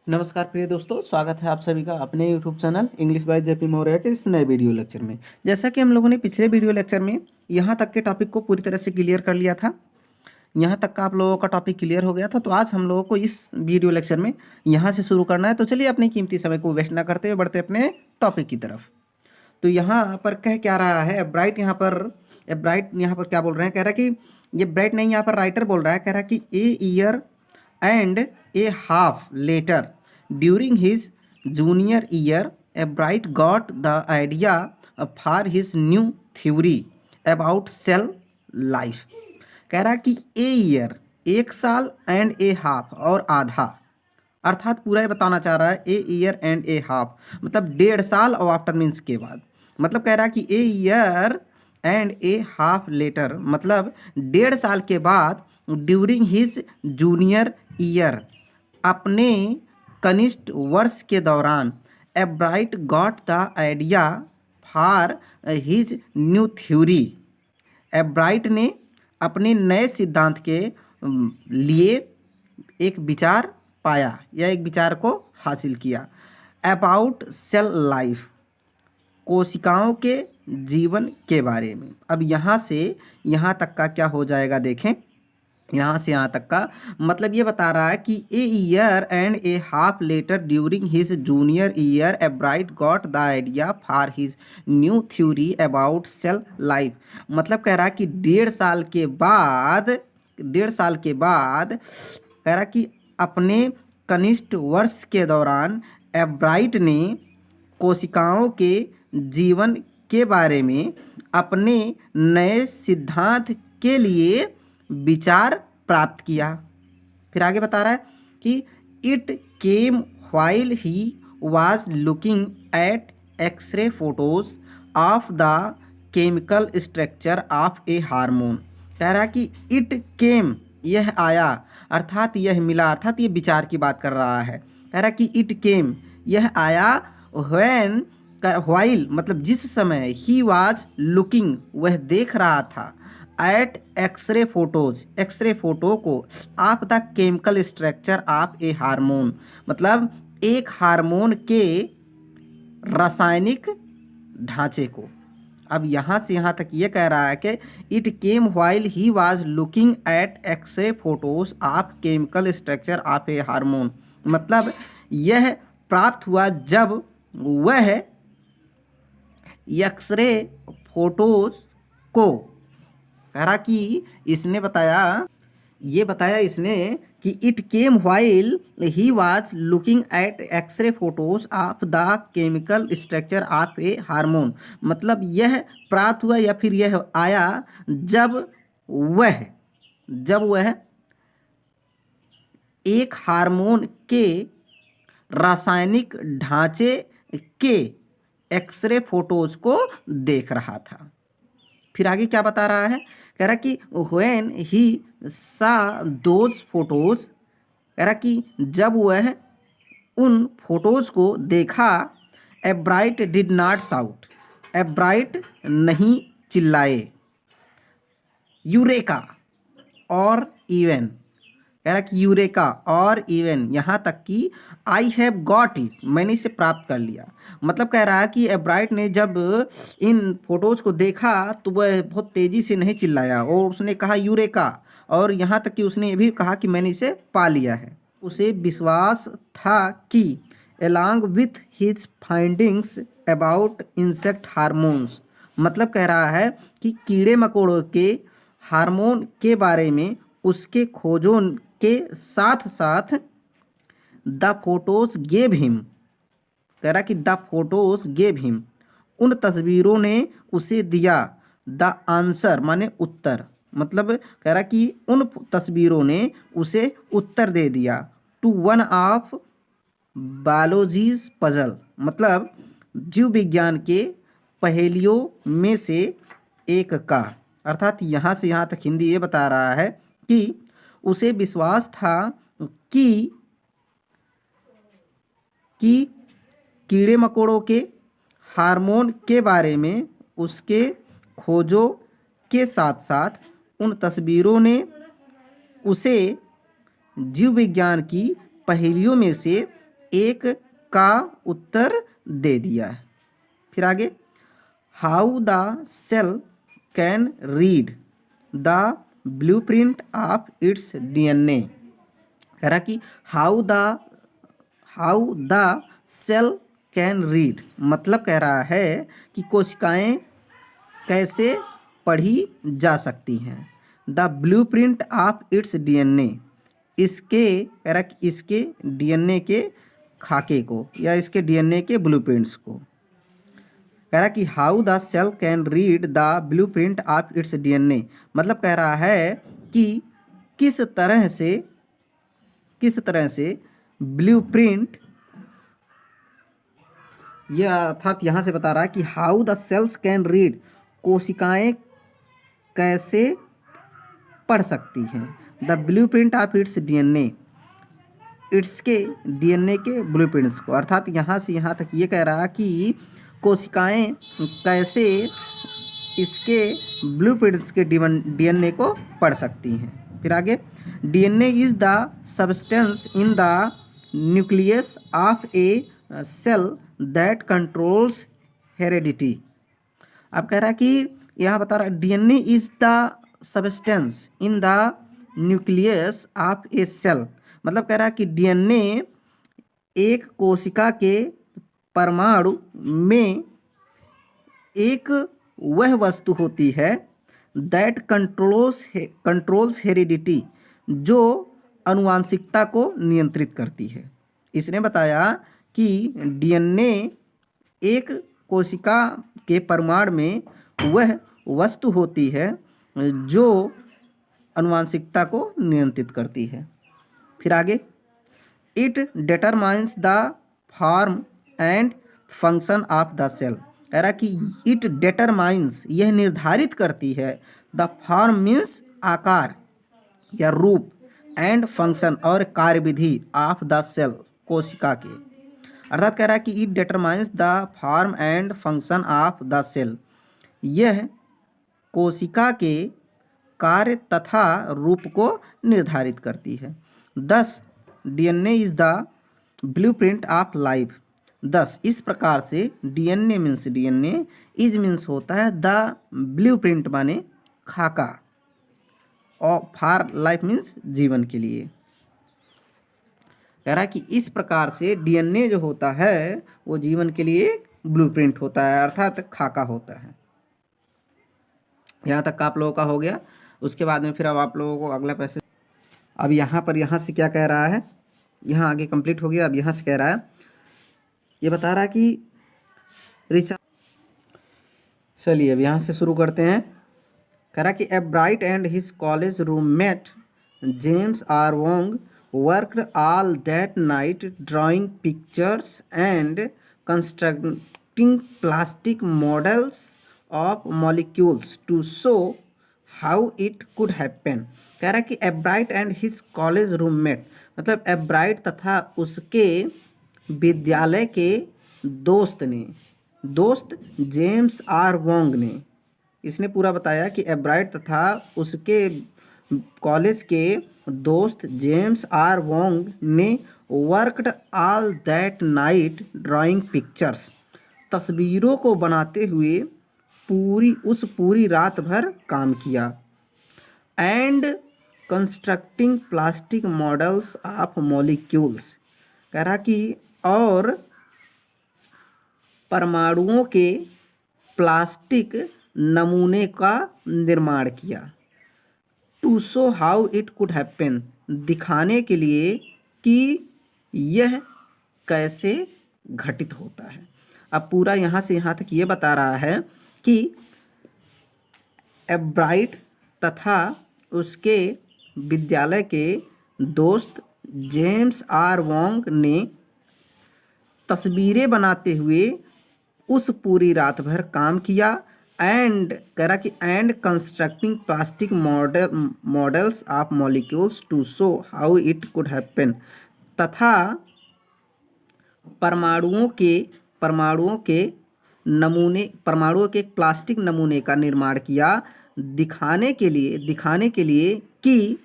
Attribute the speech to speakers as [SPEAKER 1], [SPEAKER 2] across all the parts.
[SPEAKER 1] नमस्कार प्रिय दोस्तों, स्वागत है आप सभी का अपने YouTube channel English by JP Maurya के इस नए वीडियो लेक्चर में। जैसा कि हम लोगों ने पिछले वीडियो लेक्चर में यहाँ तक के टॉपिक को पूरी तरह से क्लियर कर लिया था, यहाँ तक का आप लोगों का टॉपिक क्लियर हो गया था। तो आज हम लोगों को इस वीडियो लेक्चर में यहाँ से शुरू करना है। तो चलिए अपने कीमती समय को वेस्ट ना करते हुए बढ़ते अपने टॉपिक की तरफ। तो यहाँ पर कह क्या रहा है ब्राइट, ब्राइट यहाँ पर क्या बोल रहे हैं, कह रहा है कि ये ब्राइट नहीं, यहाँ पर राइटर बोल रहा है, कह रहा है कि a year and a half later during his junior year Ebright got the idea for his new theory about cell life. कह रहा है कि ए ईयर एक साल एंड ए हाफ और आधा, अर्थात पूरा ही बताना चाह रहा है। ए ईयर एंड ए हाफ मतलब 1.5 साल और आफ्टर मीन्स के बाद, मतलब कह रहा है कि a year and a half later मतलब 1.5 साल के बाद ड्यूरिंग हिज जूनियर ईयर, अपने कनिष्ठ वर्ष के दौरान, a bright got the idea for his new theory. A bright ने अपने नए सिद्धांत के लिए एक विचार पाया या एक विचार को हासिल किया। अबाउट सेल लाइफ, कोशिकाओं के जीवन के बारे में। अब यहाँ से यहाँ तक का क्या हो जाएगा देखें, यहाँ से यहाँ तक का मतलब ये बता रहा है कि a year and a half later during his junior year Ebright got the idea for his new theory about cell life. मतलब कह रहा है कि 1.5 साल के बाद, 1.5 साल के बाद कह रहा है कि अपने कनिष्ठ वर्ष के दौरान ए ब्राइट ने कोशिकाओं के जीवन के बारे में अपने नए सिद्धांत के लिए विचार प्राप्त किया। फिर आगे बता रहा है कि it came while he was looking at x ray photos of the chemical structure of a hormone. कह रहा है कि इट केम, यह आया, अर्थात यह मिला, अर्थात ये विचार की बात कर रहा है। कह रहा है कि इट केम, यह आया, व्हेन, व्हाइल मतलब जिस समय, ही वाज लुकिंग वह देख रहा था, at x ray photos, x-ray photo को, of the chemical structure of a hormone मतलब एक हार्मोन के रासायनिक ढांचे को। अब यहाँ से यहाँ तक ये कह रहा है कि it came while he was looking at x ray photos of chemical structure of a hormone मतलब यह प्राप्त हुआ जब वह एक्सरे फोटोज को, कह रहा कि इसने बताया, ये बताया इसने कि it came while he was looking at x ray photos of the chemical structure of a hormone मतलब यह प्राप्त हुआ या फिर यह आया जब वह एक हार्मोन के रासायनिक ढांचे के एक्सरे फोटोज को देख रहा था। फिर आगे क्या बता रहा है, कह रहा कि व्हेन ही सा दोज फोटोज, कह रहा कि जब वह उन फोटोज को देखा, a bright did not shout, a bright नहीं चिल्लाए, यूरेका और इवन, कह रहा कि यूरेका और इवन यहाँ तक कि आई हैव गॉट इट, मैंने इसे प्राप्त कर लिया। मतलब कह रहा है कि एब्राइट ने जब इन फोटोज़ को देखा तो वह बहुत तेज़ी से नहीं चिल्लाया और उसने कहा यूरेका, और यहाँ तक कि उसने ये भी कहा कि मैंने इसे पा लिया है। उसे विश्वास था कि along with his findings about insect hormones मतलब कह रहा है कि कीड़े मकोड़ों के हार्मोन के बारे में उसके खोजों के साथ साथ द फोटोज गेव हिम, कह रहा कि द फोटोज गेव हिम, उन तस्वीरों ने उसे दिया, द आंसर माने उत्तर, मतलब कह रहा कि उन तस्वीरों ने उसे उत्तर दे दिया, टू वन ऑफ बायोलॉजीज पजल मतलब जीव विज्ञान के पहेलियों में से एक का। अर्थात यहाँ से यहाँ तक हिंदी ये बता रहा है कि उसे विश्वास था कि कीड़े मकोड़ों के हार्मोन के बारे में उसके खोजों के साथ साथ उन तस्वीरों ने उसे जीव विज्ञान की पहेलियों में से एक का उत्तर दे दिया। फिर आगे, how the cell can read the blueprint of its DNA. कह रहा कि how the cell can read, मतलब कह रहा है कि कोशिकाएं कैसे पढ़ी जा सकती हैं। The blueprint of its DNA, इसके कह रहा कि इसके डीएनए के खाके को या इसके डीएनए के ब्लूप्रिंट्स को। कह रहा कि how the cell can read the blueprint of its DNA, मतलब कह रहा है कि किस तरह से ब्लूप्रिंट, यह अर्थात यहाँ से बता रहा है कि how the cells can read, कोशिकाएं कैसे पढ़ सकती हैं the blueprint of its DNA, इसके डीएनए के ब्लूप्रिंट्स को। अर्थात यहाँ से यहाँ तक ये कह रहा है कि कोशिकाएं कैसे इसके ब्लूप्रिंट्स के डीएनए को पढ़ सकती हैं। फिर आगे, DNA is the substance in the nucleus of a cell that controls heredity. अब कह रहा है कि यहाँ बता रहा है DNA is the substance in the nucleus of a cell, मतलब कह रहा है कि डीएनए एक कोशिका के परमाणु में एक वह वस्तु होती है दैट कंट्रोल्स हेरिडिटी, जो आनुवांशिकता को नियंत्रित करती है। इसने बताया कि डीएनए एक कोशिका के परमाणु में वह वस्तु होती है जो आनुवांशिकता को नियंत्रित करती है। फिर आगे, it determines the form and function of the cell. कह रहा कि इट डिटरमाइंस, यह निर्धारित करती है, द फॉर्म मीन्स आकार या रूप, एंड फंक्शन और कार्यविधि ऑफ द सेल, कोशिका के। अर्थात कह रहा है कि it determines the form and function of the cell, यह कोशिका के कार्य तथा रूप को निर्धारित करती है। 10 DNA is the blueprint of life. 10 इस प्रकार से डीएनए इज मीन्स होता है द ब्लूप्रिंट माने खाका, और फॉर लाइफ मीन्स जीवन के लिए। कह रहा है कि इस प्रकार से डीएनए जो होता है वो जीवन के लिए ब्लूप्रिंट होता है, अर्थात खाका होता है। यहाँ तक का आप लोगों का हो गया। उसके बाद में फिर अब आप लोगों को अगला पैसेज, अब यहाँ से क्या कह रहा है, यहाँ आगे कंप्लीट हो गया। अब यहाँ से कह रहा है, ये बता रहा है कि रिचा, चलिए अब यहाँ से शुरू करते हैं। कह रहा कि Ebright and his college roommate James R Wong worked all that night drawing pictures and constructing plastic models of molecules to show how it could happen. कह रहा है कि Ebright and his college roommate, मतलब Ebright तथा उसके विद्यालय के दोस्त जेम्स आर वोंग ने, इसने पूरा बताया कि एब्राइट तथा उसके कॉलेज के दोस्त जेम्स आर वोंग ने worked all that night drawing pictures, तस्वीरों को बनाते हुए पूरी रात भर काम किया, and constructing plastic models of molecules. कह रहा कि और परमाणुओं के प्लास्टिक नमूने का निर्माण किया, to show how it could happen, दिखाने के लिए कि यह कैसे घटित होता है। अब पूरा यहाँ से यहाँ तक ये बता रहा है कि एब्राइट तथा उसके विद्यालय के दोस्त जेम्स आर वोंग ने तस्वीरें बनाते हुए उस पूरी रात भर काम किया, एंड कह रहा कि and constructing plastic models of molecules to show how it could happen, तथा परमाणुओं के प्लास्टिक नमूने का निर्माण किया, दिखाने के लिए कि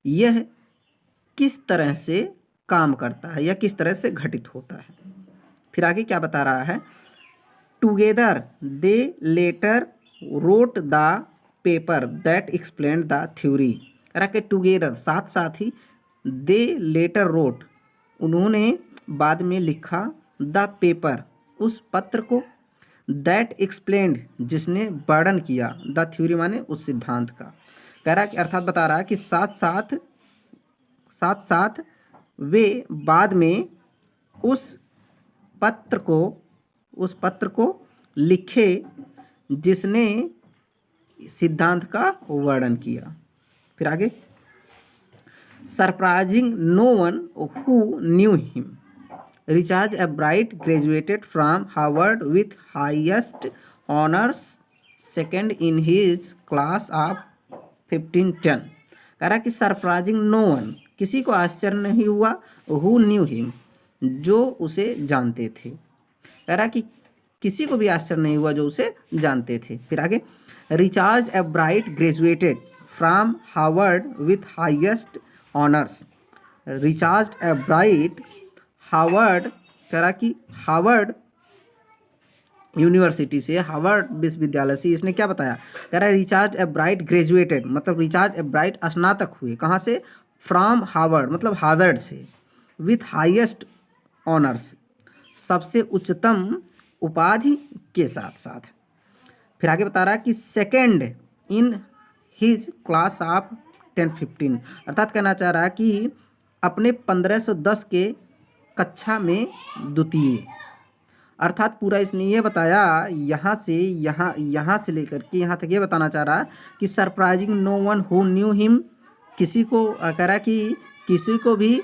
[SPEAKER 1] यह किस तरह से काम करता है या किस तरह से घटित होता है। फिर आगे क्या बता रहा है, together they letter wrote the paper that explain the theory. कह रहा कि टुगेदर साथ साथ ही, दे लेटर रोट उन्होंने बाद में लिखा, द पेपर उस पत्र को, दैट एक्सप्लेन्ड जिसने वर्णन किया, द थ्योरी माने उस सिद्धांत का। कह रहा है कि अर्थात बता रहा है कि साथ साथ वे बाद में उस पत्र को लिखे जिसने सिद्धांत का वर्णन किया। फिर आगे, surprising no one who knew him, Richard Ebright graduated from Harvard with highest honours, second in his class of 1510। कह रहा कि सरप्राइजिंग नो वन किसी को आश्चर्य नहीं हुआ, हु न्यू हिम जो उसे जानते थे। कह रहा कि किसी को भी आश्चर्य नहीं हुआ जो उसे जानते थे। फिर आगे, Richard Ebright graduated from Harvard with highest honours. Richard एब्राइट Harvard, कह रहा कि हार्वर्ड यूनिवर्सिटी से, हार्वर्ड विश्वविद्यालय से इसने क्या बताया, कह रहा है रिचार्ड एब्राइट ग्रेजुएटेड मतलब रिचार्ड एब्राइट स्नातक हुए, कहाँ से, फ्रॉम हार्वर्ड मतलब हार्वर्ड से, विथ हाईएस्ट ऑनर्स सबसे उच्चतम उपाधि के साथ साथ। फिर आगे बता रहा है कि second in his class of 1015, अर्थात कहना चाह रहा है कि अपने 1510 के कक्षा में द्वितीय, अर्थात पूरा इसने ये बताया यहाँ से लेकर के यहाँ तक ये बताना चाह रहा है कि surprising no one who knew him, किसी को कह रहा कि किसी को भी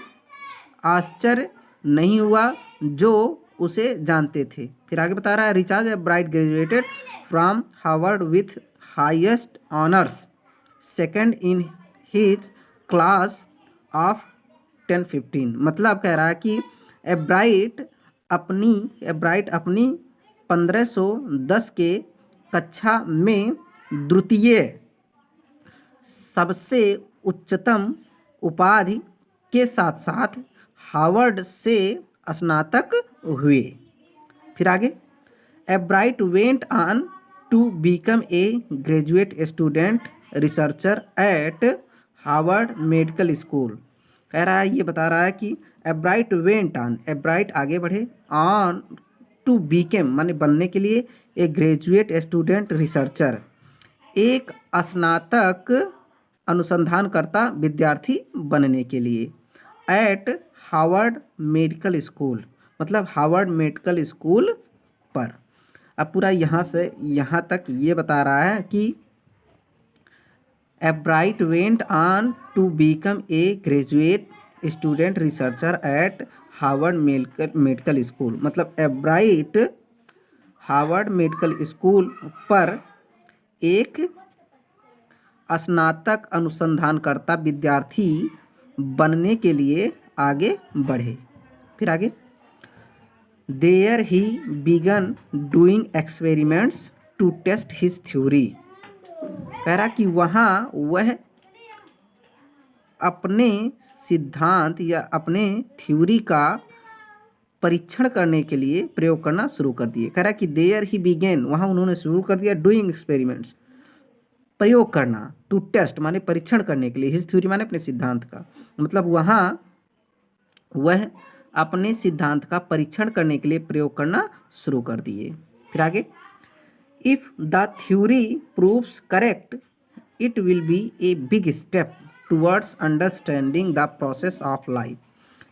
[SPEAKER 1] आश्चर्य नहीं हुआ जो उसे जानते थे। फिर आगे बता रहा है Richard Ebright graduated from Harvard with highest honours, second in his class of 1015, मतलब कह रहा है कि एब्राइट अपनी 1510 के कक्षा में द्वितीय सबसे उच्चतम उपाधि के साथ साथ हार्वर्ड से स्नातक हुए। फिर आगे, Ebright went on to become a graduate student researcher at Harvard medical school. कह रहा है, ये बता रहा है कि एब्राइट वेंट ऑन, एब्राइट आगे बढ़े, ऑन टू बिकम माने बनने के लिए, ए ग्रेजुएट स्टूडेंट रिसर्चर एक स्नातक अनुसंधानकर्ता विद्यार्थी बनने के लिए, एट हार्वर्ड मेडिकल स्कूल मतलब हार्वर्ड मेडिकल स्कूल पर। अब पूरा यहाँ से यहाँ तक ये बता रहा है कि Ebright went on to become a graduate student researcher at Harvard medical school, मतलब एब्राइट हार्वर्ड मेडिकल स्कूल पर एक स्नातक अनुसंधानकर्ता विद्यार्थी बनने के लिए आगे बढ़े। फिर आगे, there he began doing experiments to test his theory. कह रहा कि वहाँ वह अपने सिद्धांत या अपने थ्योरी का परीक्षण करने के लिए प्रयोग करना शुरू कर दिए। कह रहा कि देयर ही बिगेन, वहाँ उन्होंने शुरू कर दिया डूइंग एक्सपेरिमेंट्स प्रयोग करना, टू टेस्ट माने परीक्षण करने के लिए, हिज थ्योरी माने अपने सिद्धांत का, मतलब वहाँ वह अपने सिद्धांत का परीक्षण करने के लिए प्रयोग करना शुरू कर दिए। फिर आगे, if the theory proves correct it will be a big step towards understanding the process of life.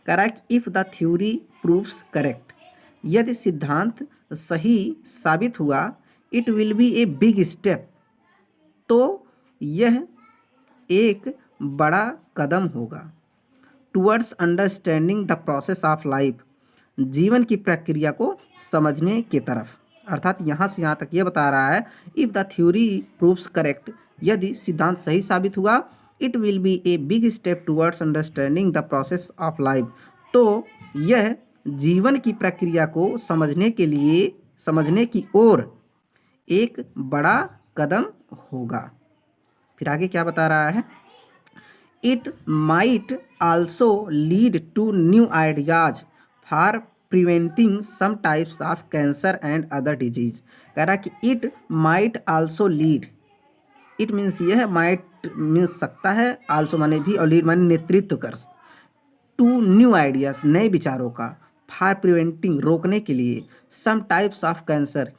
[SPEAKER 1] कह रहा है कि if the theory proves correct, यदि सिद्धांत सही साबित हुआ, it will be a big step, तो यह एक बड़ा कदम होगा, towards understanding the process of life, जीवन की प्रक्रिया को समझने की तरफ। अर्थात यहाँ से यहाँ तक ये बता रहा है if the theory proves correct, यदि सिद्धांत सही साबित हुआ, it will be a big step towards understanding the process of life, तो यह जीवन की प्रक्रिया को समझने की ओर एक बड़ा कदम होगा। फिर आगे क्या बता रहा है, it might also lead to new ideas for preventing some types of cancer and other disease. कह रहा कि it might also lead, it means ये है, माइट मीन्स सकता है, आल्सो माने भी, और लीड माने नेतृत्व कर, टू न्यू आइडियाज नए विचारों का, फॉर प्रिवेंटिंग रोकने के लिए, सम टाइप्स ऑफ कैंसर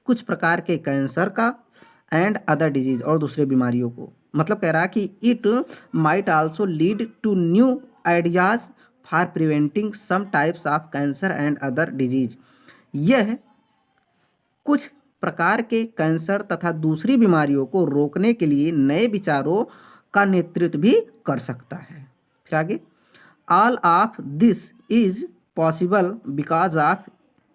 [SPEAKER 1] कुछ प्रकार के कैंसर का, एंड अदर डिजीज और दूसरे बीमारियों को। मतलब कह रहा है कि it might also lead to new ideas for preventing some types of cancer and other disease. यह कुछ प्रकार के कैंसर तथा दूसरी बीमारियों को रोकने के लिए नए विचारों का नेतृत्व भी कर सकता है। फिर आगे, all of this is possible because of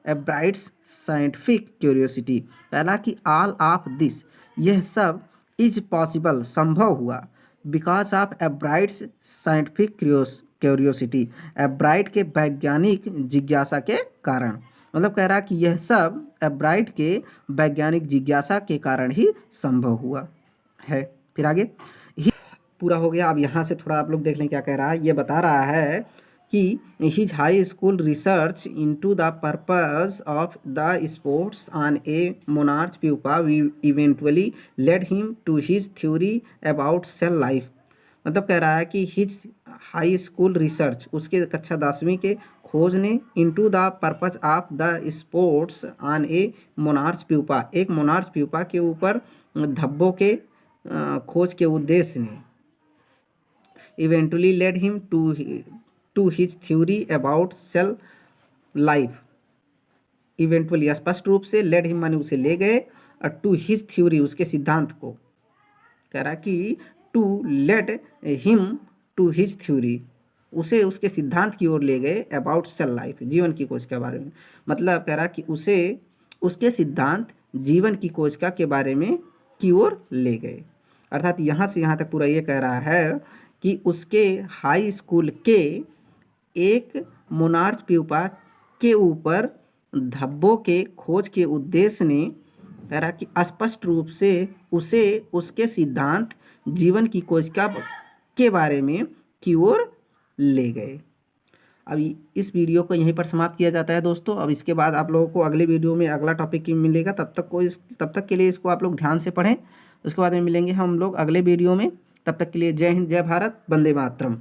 [SPEAKER 1] A brides scientific curiosity. पहला कि ऑल ऑफ दिस, यह सब, इज पॉसिबल संभव हुआ, because of A brides scientific curiosity, a bright के वैज्ञानिक जिज्ञासा के कारण। मतलब कह रहा कि यह सब एब्राइट के वैज्ञानिक जिज्ञासा के कारण ही संभव हुआ है। फिर आगे पूरा हो गया। अब यहाँ से थोड़ा आप लोग देख लें क्या कह रहा है। ये बता रहा है कि his high school research into the purpose of the sports on a monarch pupa eventually led him to his theory about cell life. मतलब कह रहा है कि हिज हाई स्कूल रिसर्च, उसके कक्षा 10वीं के खोज ने, into the purpose of the sports on a monarch pupa, एक मोनार्च प्यूपा के ऊपर धब्बों के खोज के उद्देश्य ने, eventually led him to his theory about cell life. Eventually स्पष्ट रूप से, लेड हिम माने उसे ले गए, और टू हिज थ्योरी उसके सिद्धांत को, कह रहा कि to led him to his theory, उसे उसके सिद्धांत की ओर ले गए, अबाउट सेल लाइफ, जीवन की कोशिका के बारे में। मतलब कह रहा कि उसे उसके सिद्धांत जीवन की कोशिका के बारे में की ओर ले गए। अर्थात यहाँ से यहाँ तक पूरा ये कह रहा है कि उसके हाई स्कूल के एक मोनार्च प्यूपा के ऊपर धब्बों के खोज के उद्देश्य ने, कह रहा कि स्पष्ट रूप से उसे उसके सिद्धांत जीवन की कोशिका के बारे में की ओर ले गए। अब इस वीडियो को यहीं पर समाप्त किया जाता है दोस्तों। अब इसके बाद आप लोगों को अगले वीडियो में अगला टॉपिक मिलेगा। तब तक के लिए इसको आप लोग ध्यान से पढ़ें। उसके बाद में मिलेंगे हम लोग अगले वीडियो में। तब तक के लिए जय हिंद, जय भारत, वंदे मातरम।